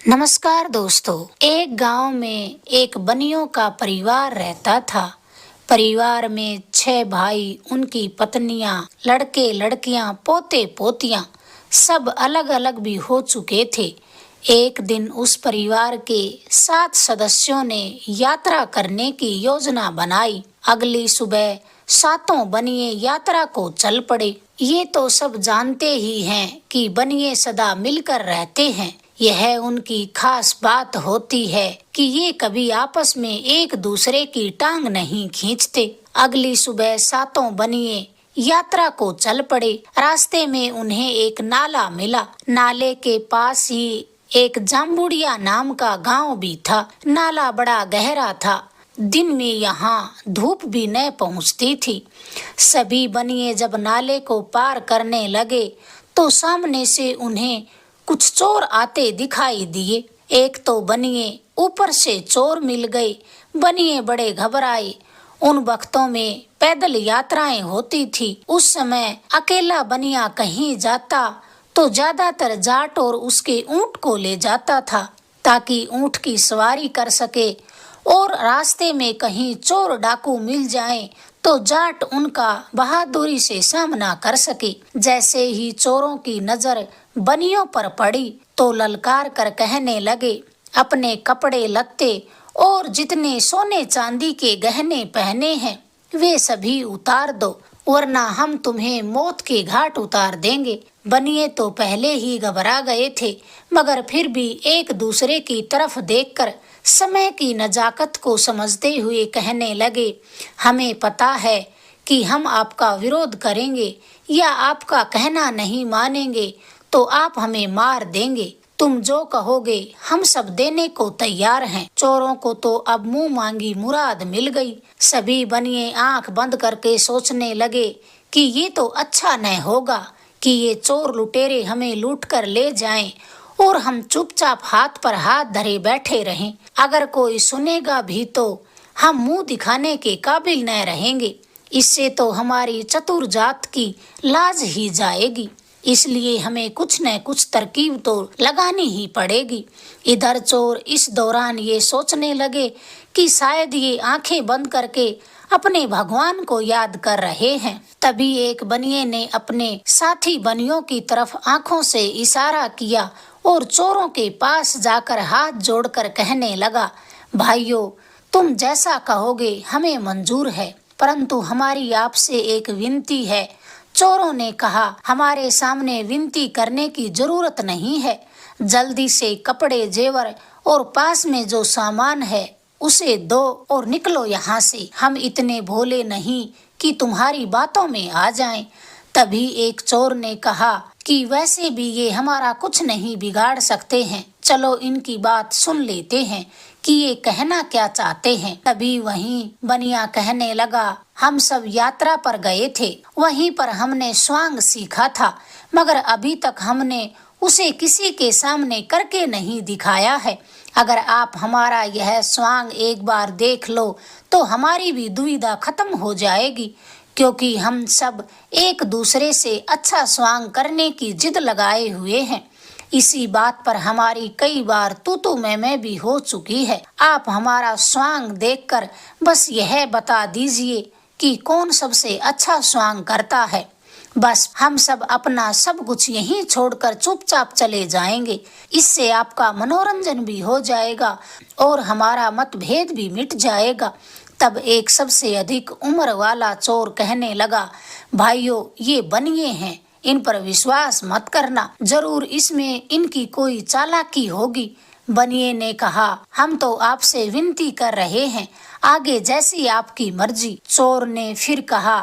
नमस्कार दोस्तों। एक गांव में एक बनियों का परिवार रहता था। परिवार में 6 भाई, उनकी पत्नियां, लड़के लड़कियां, पोते पोतियां सब अलग अलग भी हो चुके थे। एक दिन उस परिवार के 7 सदस्यों ने यात्रा करने की योजना बनाई। अगली सुबह सातों बनिए यात्रा को चल पड़े। ये तो सब जानते ही हैं कि बनिए सदा मिलकर रहते हैं। यह उनकी खास बात होती है कि ये कभी आपस में एक दूसरे की टांग नहीं खींचते। अगली सुबह सातों बनिए यात्रा को चल पड़े। रास्ते में उन्हें एक नाला मिला। नाले के पास ही एक जाम्बुड़िया नाम का गांव भी था। नाला बड़ा गहरा था। दिन में यहाँ धूप भी न पहुँचती थी। सभी बनिए जब नाले को पार करने लगे तो सामने से उन्हें कुछ चोर आते दिखाई दिए। एक तो बनिए ऊपर से चोर मिल गए। बनिए बड़े घबराए। उन वक्तों में पैदल यात्राएं होती थी। उस समय अकेला बनिया कहीं जाता तो ज्यादातर जाट और उसके ऊंट को ले जाता था ताकि ऊंट की सवारी कर सके, और रास्ते में कहीं चोर डाकू मिल जाएं तो जाट उनका बहादुरी से सामना कर सके। जैसे ही चोरों की नजर बनियों पर पड़ी तो ललकार कर कहने लगे, अपने कपड़े लत्ते और जितने सोने चांदी के गहने पहने हैं वे सभी उतार दो, वरना हम तुम्हें मौत के घाट उतार देंगे। बनिए तो पहले ही घबरा गए थे, मगर फिर भी एक दूसरे की तरफ देखकर समय की नजाकत को समझते हुए कहने लगे, हमें पता है कि हम आपका विरोध करेंगे या आपका कहना नहीं मानेंगे तो आप हमें मार देंगे। तुम जो कहोगे हम सब देने को तैयार हैं। चोरों को तो अब मुंह मांगी मुराद मिल गई। सभी बनिए आंख बंद करके सोचने लगे कि ये तो अच्छा न होगा कि ये चोर लुटेरे हमें लूट कर ले जाएं और हम चुपचाप हाथ पर हाथ धरे बैठे रहें। अगर कोई सुनेगा भी तो हम मुंह दिखाने के काबिल न रहेंगे। इससे तो हमारी चतुर जात की लाज ही जाएगी। इसलिए हमें कुछ न कुछ तरकीब तो लगानी ही पड़ेगी। इधर चोर इस दौरान ये सोचने लगे कि शायद ये आंखें बंद करके अपने भगवान को याद कर रहे हैं। तभी एक बनिए ने अपने साथी बनियों की तरफ आंखों से इशारा किया और चोरों के पास जाकर हाथ जोड़कर कहने लगा, भाइयों, तुम जैसा कहोगे हमें मंजूर है, परंतु हमारी आपसे एक विनती है। चोरों ने कहा, हमारे सामने विनती करने की जरूरत नहीं है। जल्दी से कपड़े जेवर और पास में जो सामान है उसे दो और निकलो यहाँ से। हम इतने भोले नहीं कि तुम्हारी बातों में आ जाएं। तभी एक चोर ने कहा कि वैसे भी ये हमारा कुछ नहीं बिगाड़ सकते हैं, चलो इनकी बात सुन लेते हैं कि ये कहना क्या चाहते हैं। तभी वहीं बनिया कहने लगा, हम सब यात्रा पर गए थे, वहीं पर हमने स्वांग सीखा था, मगर अभी तक हमने उसे किसी के सामने करके नहीं दिखाया है। अगर आप हमारा यह स्वांग एक बार देख लो तो हमारी भी दुविधा खत्म हो जाएगी, क्योंकि हम सब एक दूसरे से अच्छा स्वांग करने की जिद लगाए हुए हैं। इसी बात पर हमारी कई बार तू मैं भी हो चुकी है। आप हमारा स्वांग देखकर बस यह बता दीजिए कि कौन सबसे अच्छा स्वांग करता है। बस हम सब अपना सब कुछ यहीं छोड़कर चुपचाप चले जाएंगे। इससे आपका मनोरंजन भी हो जाएगा और हमारा मतभेद भी मिट जाएगा। तब एक सबसे अधिक उम्र वाला चोर कहने लगा, भाइयों, ये बनिए हैं, इन पर विश्वास मत करना, जरूर इसमें इनकी कोई चालाकी होगी। बनिए ने कहा, हम तो आपसे विनती कर रहे हैं, आगे जैसी आपकी मर्जी। चोर ने फिर कहा,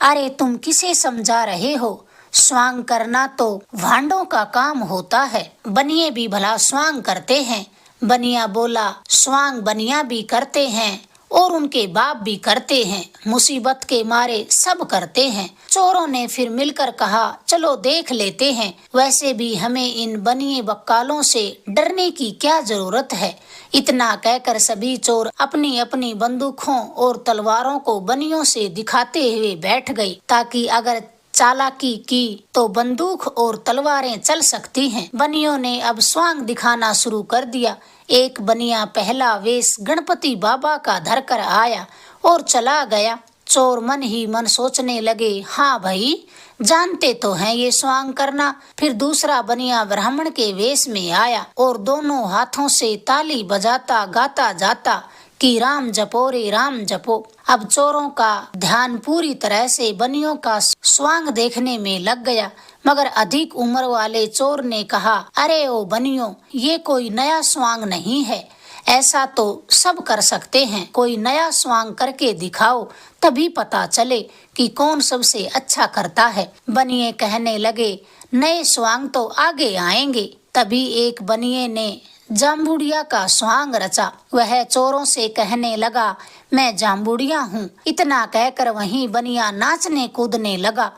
अरे तुम किसे समझा रहे हो? स्वांग करना तो भांडों का काम होता है, बनिए भी भला स्वांग करते हैं। बनिया बोला, स्वांग बनिया भी करते हैं और उनके बाप भी करते हैं, मुसीबत के मारे सब करते हैं। चोरों ने फिर मिलकर कहा, चलो देख लेते हैं, वैसे भी हमें इन बनिए बक्कालों से डरने की क्या जरूरत है। इतना कहकर सभी चोर अपनी अपनी बंदूकों और तलवारों को बनियों से दिखाते हुए बैठ गए, ताकि अगर चालाकी की तो बंदूक और तलवारें चल सकती हैं। बनियों ने अब स्वांग दिखाना शुरू कर दिया। एक बनिया पहला वेश गणपति बाबा का धरकर आया और चला गया। चोर मन ही मन सोचने लगे, हाँ भाई, जानते तो हैं ये स्वांग करना। फिर दूसरा बनिया ब्राह्मण के वेश में आया और दोनों हाथों से ताली बजाता गाता जाता कि राम जपो रे राम जपो। अब चोरों का ध्यान पूरी तरह से बनियों का स्वांग देखने में लग गया। मगर अधिक उम्र वाले चोर ने कहा, अरे ओ बनियों, ये कोई नया स्वांग नहीं है, ऐसा तो सब कर सकते हैं, कोई नया स्वांग करके दिखाओ, तभी पता चले कि कौन सबसे अच्छा करता है। बनिए कहने लगे, नए स्वांग तो आगे आएंगे। तभी एक बनिए ने जाम्बुड़िया का स्वांग रचा। वह चोरों से कहने लगा, मैं जाम्बुड़िया हूँ। इतना कहकर वहीं बनिया नाचने कूदने लगा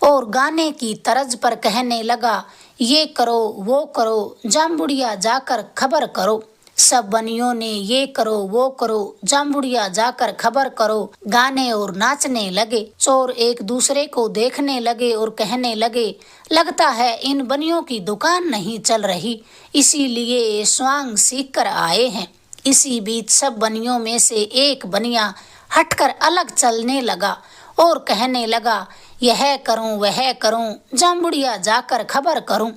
और गाने की तर्ज पर कहने लगा, ये करो वो करो, जाम्बुड़िया जाकर खबर करो। सब बनियों ने ये करो वो करो, जाम्बुड़िया जाकर खबर करो गाने और नाचने लगे। चोर एक दूसरे को देखने लगे और कहने लगे, लगता है इन बनियों की दुकान नहीं चल रही, इसीलिए ये स्वांग सीख कर आए हैं। इसी बीच सब बनियों में से एक बनिया हटकर अलग चलने लगा और कहने लगा, यह करूं वह करूं, जाम्बुड़िया जाकर खबर करूं।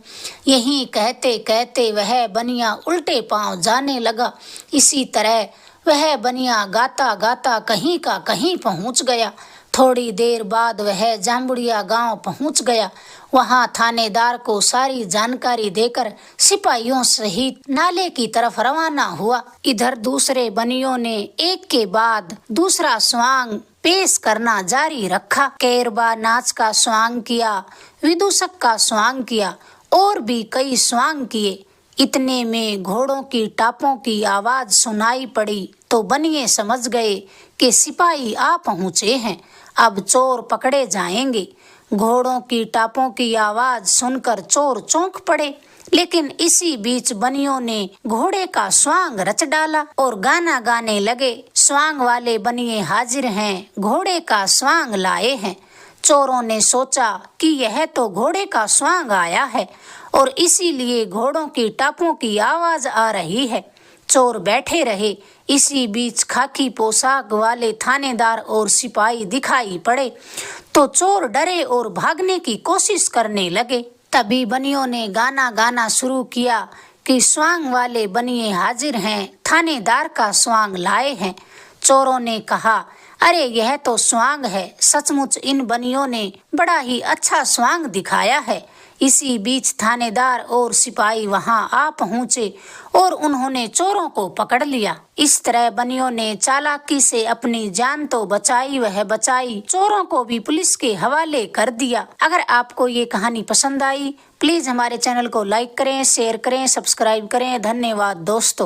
यही कहते कहते वह बनिया उल्टे पांव जाने लगा। इसी तरह वह बनिया गाता गाता कहीं का कहीं पहुंच गया। थोड़ी देर बाद वह जाम्बुड़िया गांव पहुंच गया। वहां थानेदार को सारी जानकारी देकर सिपाहियों सहित नाले की तरफ रवाना हुआ। इधर दूसरे बनियों ने एक के बाद दूसरा स्वांग पेश करना जारी रखा। कैरबा नाच का स्वांग किया, विदूषक का स्वांग किया और भी कई स्वांग किए। इतने में घोड़ों की टापों की आवाज सुनाई पड़ी तो बनिए समझ गए कि सिपाही आ पहुंचे हैं, अब चोर पकड़े जाएंगे। घोड़ों की टापों की आवाज सुनकर चोर चौंक पड़े, लेकिन इसी बीच बनियों ने घोड़े का स्वांग रच डाला और गाना गाने लगे, स्वांग वाले बनिए हाजिर हैं, घोड़े का स्वांग लाए हैं। चोरों ने सोचा कि यह तो घोड़े का स्वांग आया है और इसीलिए घोड़ों की टापों की आवाज आ रही है। चोर बैठे रहे। इसी बीच खाकी पोशाक वाले थानेदार और सिपाही दिखाई पड़े तो चोर डरे और भागने की कोशिश करने लगे। तभी बनियों ने गाना गाना शुरू किया कि स्वांग वाले बनिए हाजिर हैं, थानेदार का स्वांग लाए हैं। चोरों ने कहा, अरे यह तो स्वांग है, सचमुच इन बनियों ने बड़ा ही अच्छा स्वांग दिखाया है। इसी बीच थानेदार और सिपाही वहां आ पहुंचे और उन्होंने चोरों को पकड़ लिया। इस तरह बनियों ने चालाकी से अपनी जान तो बचाई वह बचाई, चोरों को भी पुलिस के हवाले कर दिया। अगर आपको ये कहानी पसंद आई, प्लीज हमारे चैनल को लाइक करें, शेयर करें, सब्सक्राइब करें। धन्यवाद दोस्तों।